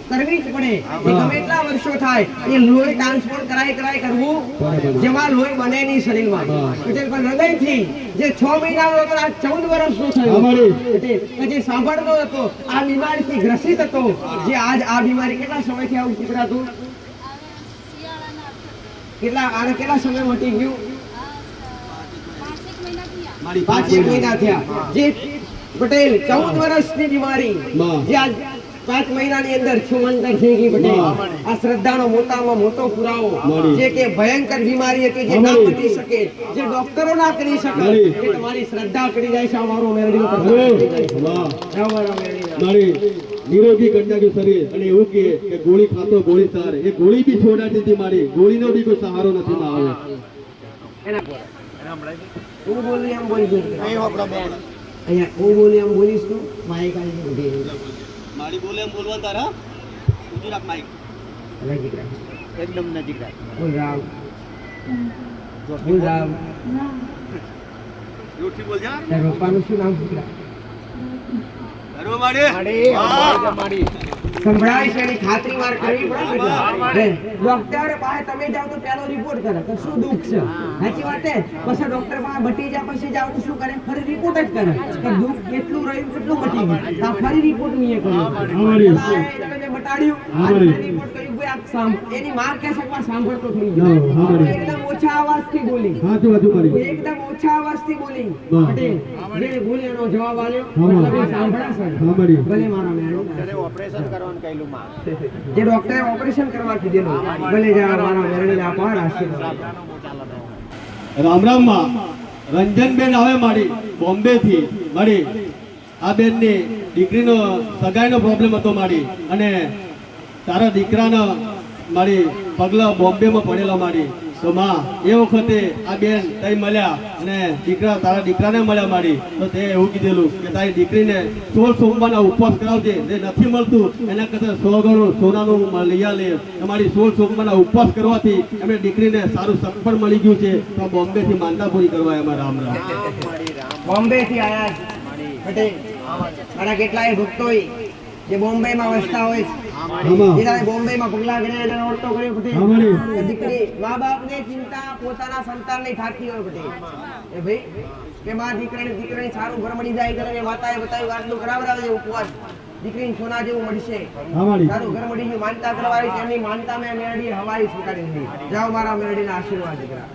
કરવી જ પડે. એ ગમે એટલા વર્ષો થાય એ લોહી ટ્રાન્સપોર્ટ કરાય કરવું, જેમાં લોહી બને નહીં શરીરમાં પટેલ. પણ હૃદયથી જે 6 મહિનાનો હતો આ 14 વર્ષનો થયો પટેલ, જે સાંભળતો હતો, આ બીમારીથી ગ્રસિત હતો, જે આજ આ બીમારી કેટલા સમયથી આવું પીપડાતું, કેટલા સમય મટી ગયું? 5 મહિના થયા. જે પટેલ 14 વર્ષની બીમારી જે આજ 5 મહિનાની અંદર છુમંતર થઈ ગઈ પટેલ. આ શ્રદ્ધાનો મોટામાં મોટો પુરાવો જે કે ભયંકર બીમારી હતી, જે ના મટી શકે, જે ડોક્ટરો ના કરી શકે, એ તમારી શ્રદ્ધા કરી જાય છે. અમારો મેરડીનો મારી નિરોગી કન્યાનું શરીર. અને એવું કે ગોળી ખાતો ગોળી સાર, એ ગોળી બી છોડાતી હતી મારી. ગોળીનો બી કોઈ સહારો નથી ના આવે. હું બોલી એમ બોલી અહીંયા હું બોલી એમ બોલીશ તું માઇક આવી મારી બોલે એમ બોલવા તારા ઊંચું રાખ માઈક. નજીક રાખ, એકદમ નજીક રાખ. બોલ રામ, બોલ રામ. જોરથી બોલ જા. તારા પપ્પાનું શું નામ છે? અરે માડી માડી સંભળાય છે એની ખાતરી વાર કરવી પડે. ડોક્ટર પાસે તમે જાઓ તો પેલો રિપોર્ટ કરે કે શું દુઃખ છે. સાચી વાત છે? પછી ડોક્ટર પાસે બટી જાય, પછી જાઓ તો શું કરે? ફરી રિપોર્ટ જ કરે કે દુઃખ કેટલું રહ્યું, કેટલું મટી ગયું. તો ફરી રિપોર્ટ નહીં કર્યું, બતાડ્યું, રિપોર્ટ કર્યું. એની માં કે છે સાંભળતો થઈ ગયો. એકદમ ઓછા અવાજથી બોલી, એકદમ ઓછા અવાજથી બોલી પટેલ. જે બોલી એનો જવાબ આલ્યો, મતલબ એ સાંભળાશે. ભલે મારા મેળો ઓપરેશન કરવાનું કહેલું માં. જે ડોક્ટરે ઓપરેશન કરવા કીધેલું, ભલે જા મારા મેળવેલા પણ આશીર્વાદ. રામ રામ માં. રંજનબેન આવે મારી બોમ્બે થી. મારી આ બેન ની દીકરીનો સગાઈનો પ્રોબ્લેમ હતો મારી, અને તારા દીકરાનો મારી પગલા બોમ્બે માં પડેલા મારી. તો માં એ વખતે આ બેન તઈ મળ્યા અને તારા દીકરાને મળ્યા મારી. તો તે એવું કીધેલું કે તારી દીકરીને 16 સોમવારના ઉપવાસ કરાવજે, જે નથી મળતું એના કરતાં 100 ગણું સોનાનું લઈ આલે. તમારી 16 સોમવારના ઉપવાસ કરવાથી એમને દીકરીને સારું સફળ મળી ગયું છે. તો બોમ્બે થી માનતા પૂરી કરવા એમાં. રામ રામ. બોમ્બે થી આયા પટેલ. મારા કેટલાય ભક્તોય જે બોમ્બે માં વસતા હોય છે, બોમ્બે માં પગલા ગયા એને ઓળતો કર્યો પટેલ. દીકરી મા બાપ ને ચિંતા પોતાના સંતાન ની થતી હોય પટેલ. એ ભાઈ કે માં દીકરાને સારું ઘર મળી જાય કરે, માતાએ બતાવી વાતનું કરાવરાવે છે ઉપવાસ, દીકરીને સોના જેવું મળશે, સારું ઘર મળી ગયું. માનતા કરવાવી છે, એમની માનતા મેં મેળવી હવાઈ સ્વીકારી દીધી. જાઓ મારા મેળવીના આશીર્વાદ દીકરા.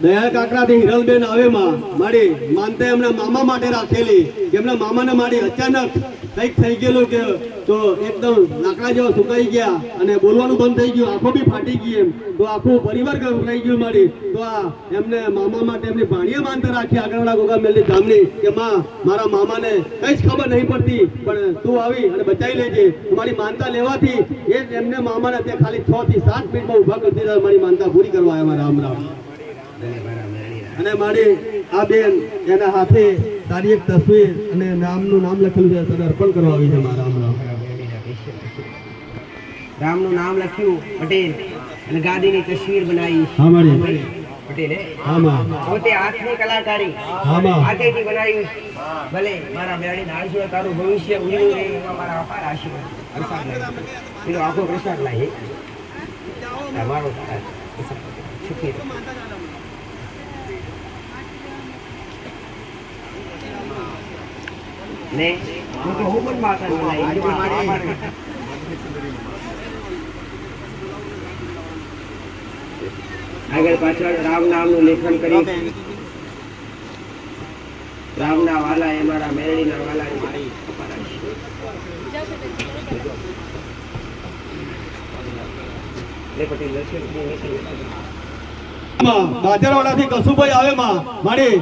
દયાળ કાકરાથી હિરલબેન આવે માં મારી માનતા એમના મામા માટે રાખેલી કે એમના મામાને મારી અચાનક કંઈક થઈ ગયેલું કે તો એકદમ લાકડા જેવા સુકાઈ ગયા અને બોલવાનું બંધ થઈ ગયું, આંખો બી ફાટી ગઈ એમ તો આખું પરિવાર ગભરાઈ ગયું મારી તો આ એમને મામા માટે એમની ભાણીએ માનતા રાખી આગળવાળા ગોગા મેલની ગામની કે માં મારા મામાને કંઈ જ ખબર નહીં પડતી પણ તું આવી અને બચાવી લેજે. મારી માનતા લેવાથી એ એમને મામાને ત્યાં ખાલી 6 થી 7 મિનિટમાં ઊભા કરી દીધા. મારી માનતા પૂરી કરવા આવ્યા. રામ રામ. અને મારી આ બેન એના હાથે તારી એક તસવીર અને નામનું નામ લખેલું છે તને અર્પણ કરવા આવી છે. મારા રામ રામ. રામનું નામ લખ્યું પટેલ અને ગાદીની તસવીર બનાવી હા મારી પટેલે હા માં પોતે હાથની કલાકારી હા માં હાથેથી બનાવી. ભલે મારા મેળી આશીર્વાદ તારું ભવિષ્ય ઉજળું રહે એવા મારા અપાર આશીર્વાદ. પ્રસાદ લાવી પેલો આખો પ્રસાદ લાવી મારો સુખી ને હું તો હું પણ માતા બનાવી આગળ પાછળ રામ નામનું લેખન કરી. રામના વાલા એ મારા મેરડીના વાલા એ મારી બાજરાવાડાથી કસુભાઈ આવે માં મારી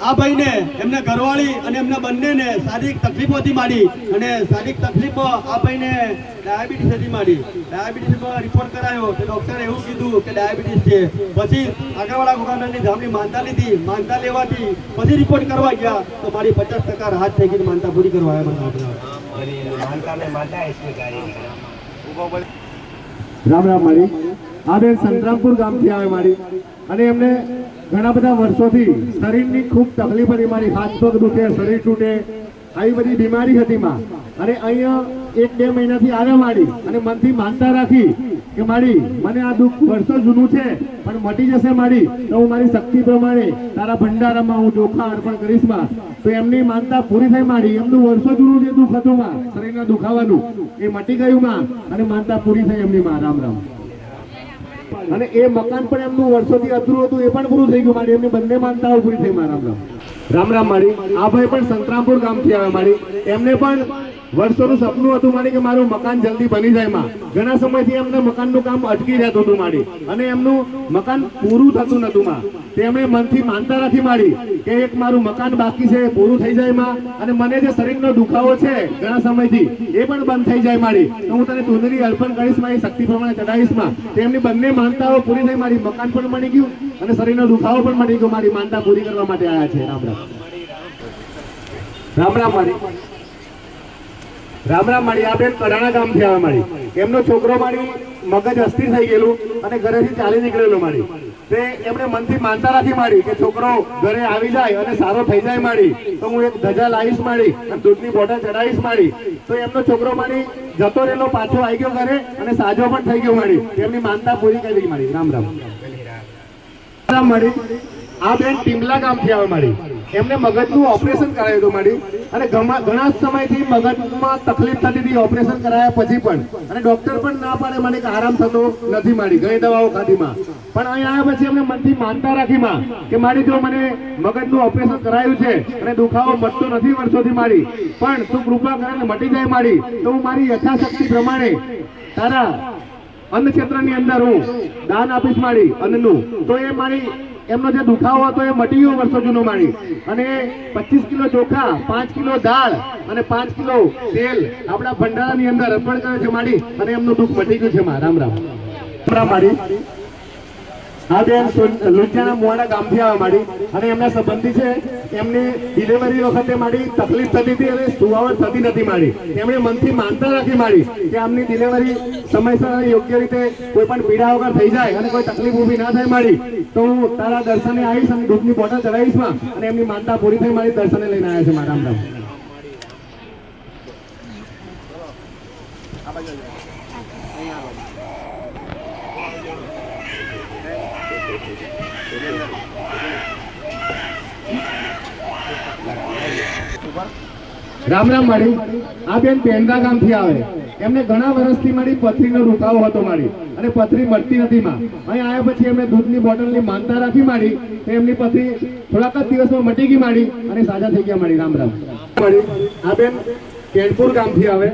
આ ભાઈને એમને ઘરવાળી અને એમના બંનેને શારીરિક તકલીફોથી માંડી અને શારીરિક તકલીફો આ ભાઈને ડાયાબિટીસ હતી માંડી. ડાયાબિટીસનો રિપોર્ટ કરાયો તો ડૉક્ટરે એવું કીધું કે ડાયાબિટીસ છે. પછી આગળવાળા ગોગાનંદની ધામની માનતા લીધી. માનતા લેવાથી પછી રિપોર્ટ કરવા ગયા તો મારી 50% રાહત થઈ ગઈ. માનતા પૂરી કરવા આવ્યા. રામ રામ. મારી આ બેન સંતરામપુર ગામથી આવે મારી અને એમને ઘણા બધા વર્ષોથી શરીરની ખૂબ તકલીફ હતી. મારી હાથ પગ દુખે, શરીર તૂટે, આવી બધી બીમારી હતી માં. અને અહીંયા 1-2 મહિનાથી આવ્યા મારી અને મનથી માનતા રાખી કે મારી મને આ દુઃખ વર્ષો જૂનું છે પણ મટી જશે મારી તો હું મારી શક્તિ પ્રમાણે તારા ભંડારામાં હું ચોખા અર્પણ કરીશ માં. તો એમની માનતા પૂરી થઈ મારી. એમનું વર્ષો જૂનું જે દુઃખ હતું માં શરીરના દુખાવાનું એ મટી ગયું માં અને માનતા પૂરી થઈ એમની માં. રામ રામ. અને એ મકાન પણ એમનું વર્ષોથી અધૂરું હતું એ પણ પૂરું થઈ ગયું મારી. એમની બંને માનતાઓ પૂરી થઈ માં. રામ રામ. રામ રામ. મારી આ ભાઈ પણ સંતરામપુર ગામથી આવે મારી. એમને પણ વર્ષોનું સપનું હતું મારી કે મારું મકાન જલ્દી બની જાય માં. ઘણા સમયથી એમને મકાનનું કામ અટકી રહેતું હતું મારી અને એમનું મકાન પૂરું થતું નતું માં. તેમણે મનથી માનતા રાખી મારી કે એક મારું મકાન બાકી છે પૂરું થઈ જાય માં અને મને જે શરીરનો દુખાવો છે ઘણા સમયથી એ પણ બંધ થઈ જાય મારી તો હું તને ચૂંદડી અર્પણ કરીશ મારી શક્તિ પ્રમાણે ચડાવીશ માં. તેમની બંને માનતાઓ પૂરી થઈ મારી. મકાન પણ મળી ગયું અને શરીરનો દુખાવો પણ મળી ગયો. મારી માનતા પૂરી કરવા માટે આવ્યા છે. રામ રામ. રામ રામ. મારી રામ રામ. મારી આ બેન કડાણા ગામથી આવે મારી. એમનો છોકરો મારી મગજ અસ્થિર થઈ ગયેલું અને ઘરેથી ચાલી નીકળેલો મારી. તે એમણે મનથી માનતા રાખી મારી કે છોકરો ઘરે આવી જાય અને સારો થઈ જાય મારી તો હું એક ધજા લાવીશ મારી અને દૂધની બોટલ ચડાવીશ મારી. તો એમનો છોકરો મારી જતો રહેલો, પાછો આવી ગયો ઘરે અને સાજો પણ થઈ ગયો મારી. તેમની માનતા પૂરી કરી મારી. રામ રામ. રામ. મારી આ બેન ટીમલા ગામથી આવે મારી. એમને મગજનું ઓપરેશન કરાવ્યું હતું મારી અને ઘણા સમયથી મગજમાં તકલીફ થતી હતી ઓપરેશન કરાયા પછી પણ અને ડોક્ટર પણ ના પાડે મને કે આરામ થતો નથી મારી. ઘણી દવાઓ ખાધીમાં પણ અહીં આવ્યા પછી એમને મનથી માનતા રાખી માં કે મારી જો મને મગજનું ઓપરેશન કરાયું છે અને દુખાવો મટતો નથી વર્ષોથી મારી પણ તું કૃપા કરીને મટી જાય મારી તો હું મારી યથાશક્તિ પ્રમાણે તારા અન્ન ક્ષેત્રની અંદર હું દાન આપીશ મારી અન્નનું. તો એ મારી એમનો જે દુખાવો હતો એ મટી ગયો વર્ષો જૂનો મારી અને 25 કિલો ચોખા, 5 કિલો દાળ અને 5 કિલો તેલ આપણા ભંડારાની અંદર અર્પણ કરે છે મારી અને એમનું દુઃખ મટી ગયું છે માં. રામ રામ. રામ મારી આ બેન લુંજાના મોવાડા ગામથી આવે મારી અને એમના સંબંધી છે. એમની ડિલિવરી વખતે મારી તકલીફ થતી હતી અને સુવાવડ થતી નથી મારી. એમણે મનથી માનતા રાખી મારી કે આમની ડિલિવરી સમયસર અને યોગ્ય રીતે કોઈ પણ પીડા વગર થઈ જાય અને કોઈ તકલીફ ઊભી ના થાય મારી તો હું તારા દર્શને આવીશ અને દૂધની બોટલ ચડાવીશ માં અને એમની માનતા પૂરી થઈ મારી દર્શને લઈને આવ્યા છે મારા. રામ રામ. રામ રામ માડી. આ બેન પેંડા ગામથી આવે. એમને ઘણા વર્ષથી મારી પથરીનો દુખાવો હતો માડી, અને પથરી મળતી નથી માં. અહીં આવ્યા પછી એમને દૂધની બોટલની માનતા રાખી માડી, તો એમની પથરી થોડાક જ દિવસમાં મટી ગઈ માડી, અને સાજા થઈ ગયા માડી. રામ રામ માડી. આ બેન કેનપુર ગામથી આવે,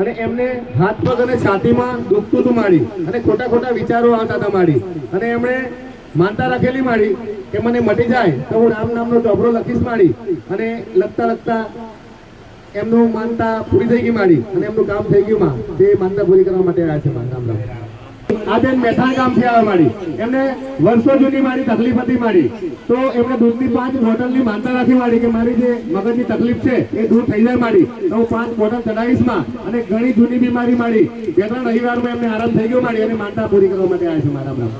અને એમને હાથ પગ અને છાતીમાં દુખતું હતું માડી, અને ખોટા ખોટા વિચારો આવતા હતા માડી, અને એમણે માનતા રાખેલી માડી કે મને મટી જાય તો હું રામ નામનો ચોપડો લખીશ માડી, અને લખતા લખતા એમનું માનતા પૂરી થઈ ગઈ માડી, અને એમનું કામ થઈ ગયું માં. તે માનતા પૂરી કરવા માટે આવ્યા છે માં. રામ રામ. આ બેન મેથાણ ગામથી આવે માડી. એમને વર્ષો જૂની મારી તકલીફ હતી માડી, તો એમણે દૂધની 5 બોટલની માનતા રાખી માડી કે મારી જે મગજની તકલીફ છે એ દૂર થઈ જાય માડી, તો હું 5 બોટલ ચડાવીશ માં. અને ઘણી જૂની બીમારી માડી 2-3 રવિવારમાં એમને આરામ થઈ ગયો માડી, અને માનતા પૂરી કરવા માટે આવ્યા છે માં. રામ રામ.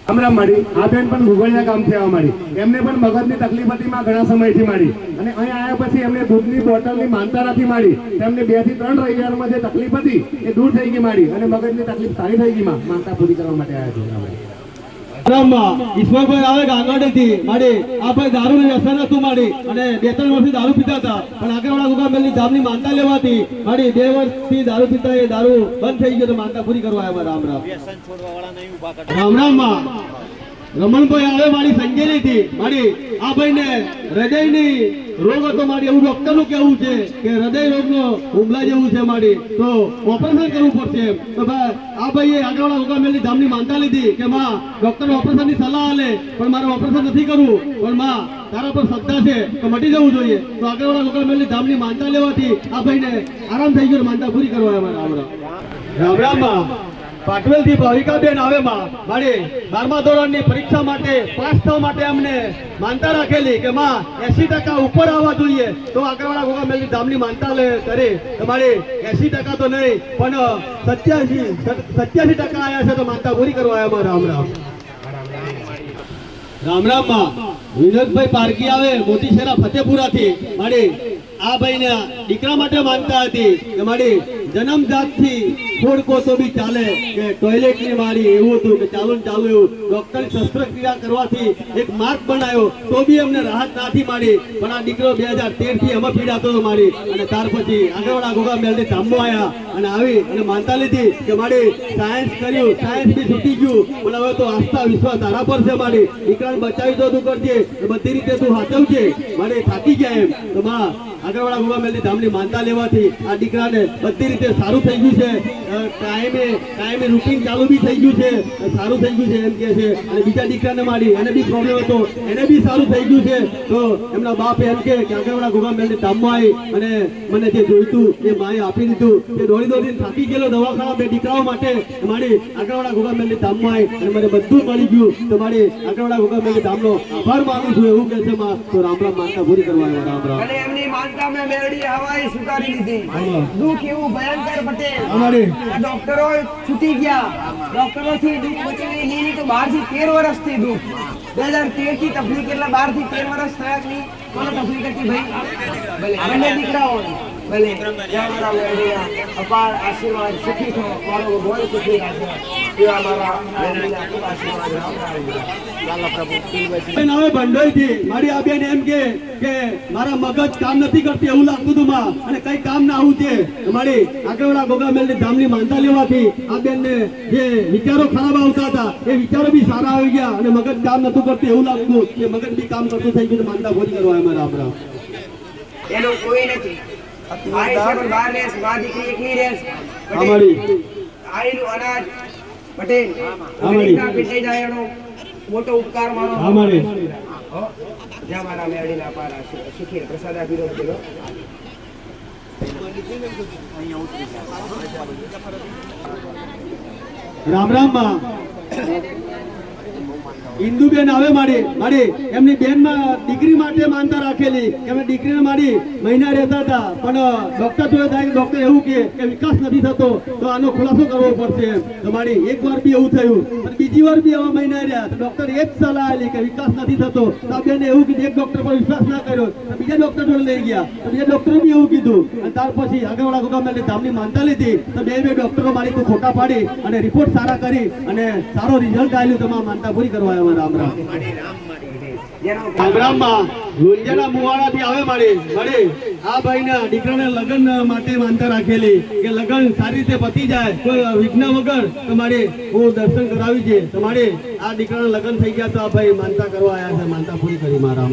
રામ રામ માડી. આ બેન પણ ઘુગળિયા ગામથી આવવા માડી. એમને પણ મગજની તકલીફ હતી માં ઘણા સમયથી માડી, અને અહીં આવ્યા પછી એમને દૂધની બોટલની માનતા રાખી માડી. તેમને 2 થી 3 રવિવારમાં જે તકલીફ હતી એ દૂર થઈ ગઈ માડી, અને મગજની તકલીફ સારી થઈ ગઈ માં. માનતા પૂરી કરવા માટે આવ્યા છે. ઈશ્વરભાઈ આવે ગાંગડીથી માડી. આ ભાઈ દારૂ વ્યસન હતું માડી, અને 2-3 વર્ષથી દારૂ પીતા હતા, પણ આગળવાળા ગોગામેલની ધામની માનતા લેવાથી માડી 2 વર્ષથી દારૂ પીતા એ દારૂ બંધ થઈ ગયો, તો માનતા પૂરી કરવા આવ્યા. રામ રામ. વ્યસન છોડવા વાળા નહીં ઊભા કરતા. રામ રામ માં. રમણભાઈ આવે મારી સંજેલીથી માડી. આ ભાઈને હૃદયની રોગ હતો માડી, એવું ડોક્ટરનું કહેવું છે કે હૃદય રોગનો હુમલા જેવું છે માડી, તો ઓપરેશન કરવું પડશે એમ. તો આ ભાઈએ આગળવાળા ગોગામેલની ધામની માનતા લીધી કે માં ડોક્ટર ઓપરેશનની સલાહ આલે, પણ મારે ઓપરેશન નથી કરવું, પણ માં તારા પર શ્રદ્ધા છે તો મટી જવું જોઈએ. તો આગળવાળા ગોગામેલની ધામની માનતા લેવાથી આ ભાઈને આરામ થઈ ગયો, માનતા પૂરી કરવા આવ્યા. રામ રામ. રામ રામ માં. પાટવેલ થી ભાવિકાબેન આવે માં માડી. 12મા ધોરણની પરીક્ષા માટે પાસ થવા માટે અમને માનતા રાખેલી કે માં 80% ઉપર આવવા જોઈએ, તો આગળવાળા ગોગામેલની ધામની માનતા કરે તમારે 80% તો નહીં પણ 87% આવ્યા છે, તો માનતા પૂરી કરવા આવ્યા. રામ રામ. રામ રામ માં. વિનોદભાઈ પારકી આવે મોતીશેરા ફતેપુરાથી માડી. આ ભાઈને દીકરા માટે માનતા હતી કે માડી જન્મજાતથી ખોડકો તો બી ચાલે, કે ટોયલેટની મારી એવું હતું કે ચાલુ ને ચાલુ એવું. ડોક્ટરની શસ્ત્રક્રિયા કરવાથી એક માર્ગ બનાવ્યો તો બી અમને રાહત નાથી માડી, પણ આ દીકરો 2013 થી અમે પીડાતો હતો માડી, અને ત્યાર પછી આગળવાળા ગોગામેલની ધામમાં આવ્યા, અને આવી અને માનતા લીધી કે માડી સાયન્સ કર્યું, સાયન્સ બી છૂટી ગયું, પણ હવે તો આસ્થા વિશ્વાસ તારા પર છે માડી. દીકરાને બચાવી તો તું કરજે, બધી રીતે તું સાચવજે માડી. થાકી ગયા એમ તો માં આગળવાળા ગોગામેલની ધામની માનતા લેવાથી આ દીકરાને બધી રીતે સારું થઈ ગયું છે. કાયમે રૂટીન ચાલુ બી થઈ ગયું છે, સારું થઈ ગયું છે એમ કે છે. અને બીજા દીકરાને માડી એને બી પ્રોબ્લેમ હતો, એને બી સારું થઈ ગયું છે. તો એમના બાપ એમ કે આગળવાળા ગોગામેલની ધામમાં આવી અને મને જે જોઈતું એ માએ આપી દીધું. એ દોડીને થાકી ગયેલો દવાખાના 2 દીકરાઓ માટે માડી આગળવાળા ગોગામેલની ધામમાં આવી, અને મને બધું મળી ગયું. તો માડી આગળવાળા ગોગામેલની ધામનો આભાર માનું છું એવું કે છે માં. તો રામ રામ. માનતા પૂરી કરવા આવ્યા. રામ રામ. અને એમની માનતા મેં મેળડી હવાઈ સ્વીકારી લીધી. દુઃખ એવું ભયંકર પટેલ. અમારી આ ડોક્ટરો છૂટી ગયા, ડોક્ટરોથી દુઃખ બચી નહીં તો 12 થી 13 વર્ષથી દુઃખ. 2013 થી તકલીફ, એટલે 12 થી 13 વર્ષ થયા કે નહીં કોને તકલીફ હતી ભાઈ? ભલે બંને દીકરાઓ ભલે જ્યાં મારા મેળવીના અપાર આશીર્વાદ સુખી થો, મારો બોલ સુખી રાખો, એવા મારા મેળવીના ખૂબ આશીર્વાદ. રામ રામ. ચાલો પ્રભુ. બેન આવે ભંડોઈથી મારી. આ બેન એમ કે મારા મગજ કામ નથી કરતી એવું લાગતું હતું માં, અને કઈ કામ ના આવું છે મારી. આગળવાળા ગોગામેલની ધામની માનતા લેવાથી આ બેનને જે વિચારો ખરાબ આવતા હતા એ વિચારો બી સારા આવી ગયા, અને મગજ કામ નતું કરતું એવું લાગતું કે મગજ બી કામ કરતું થઈ ગયું. માનતા પૂરી કરવા આવ્યા. રામ રામ. એનું કોઈ નથી. આઈ છે પણ બાર રહેશ, માં દીકરી એકલી રહેશ. અમારી આયેલું અનાજ પટેલ ના પીટાઈ જાય એનો મોટો ઉપકાર મારો. અમારી જ્યાં મારા મેળીના પારા શીખી પ્રસાદ આપી દો પેલો. રામ રામ માં. ઇન્દુબેન આવે મારી. એમની બેનમાં દીકરી માટે માનતા રાખેલી કે અમે દીકરીને મારી મહિના રહેતા હતા, પણ ડોક્ટર જોડે થાય ડોક્ટર એવું કે વિકાસ નથી થતો, તો આનો ખુલાસો કરવો પડશે એમ. તો મારી એક વાર બી એવું થયું, પણ બીજી વાર બી આવા મહિના રહ્યા તો ડોક્ટર એક સલાહ આપી કે વિકાસ નથી થતો. તો આ બેને એવું કીધું, એક ડોક્ટર પર વિશ્વાસ ના કર્યો તો બીજા ડોક્ટર જોડે લઈ ગયા, તો બીજા ડોક્ટરે બી એવું કીધું, અને ત્યાર પછી આગળવાળા ગોગામેલની ધામની માનતા લીધી. તો 2 ડોક્ટરો મારી કોઈ ખોટા પાડી અને રિપોર્ટ સારા કરી અને સારો રિઝલ્ટ આવ્યું. તમામ માનતા પૂરી કરવા આવ્યા. રામ રામ. જેનો ગામડામાં લુંજાના મુવાડાથી આવે મારી આ ભાઈના દીકરાને લગ્ન માટે માનતા રાખેલી કે લગ્ન સારી રીતે પતી જાય કોઈ વિઘ્ન વગર તમારે હું દર્શન કરાવી છે તમારે આ દીકરાના લગ્ન થઈ ગયા તો આ ભાઈ માનતા કરવા આવ્યા છે માનતા પૂરી કરી મારા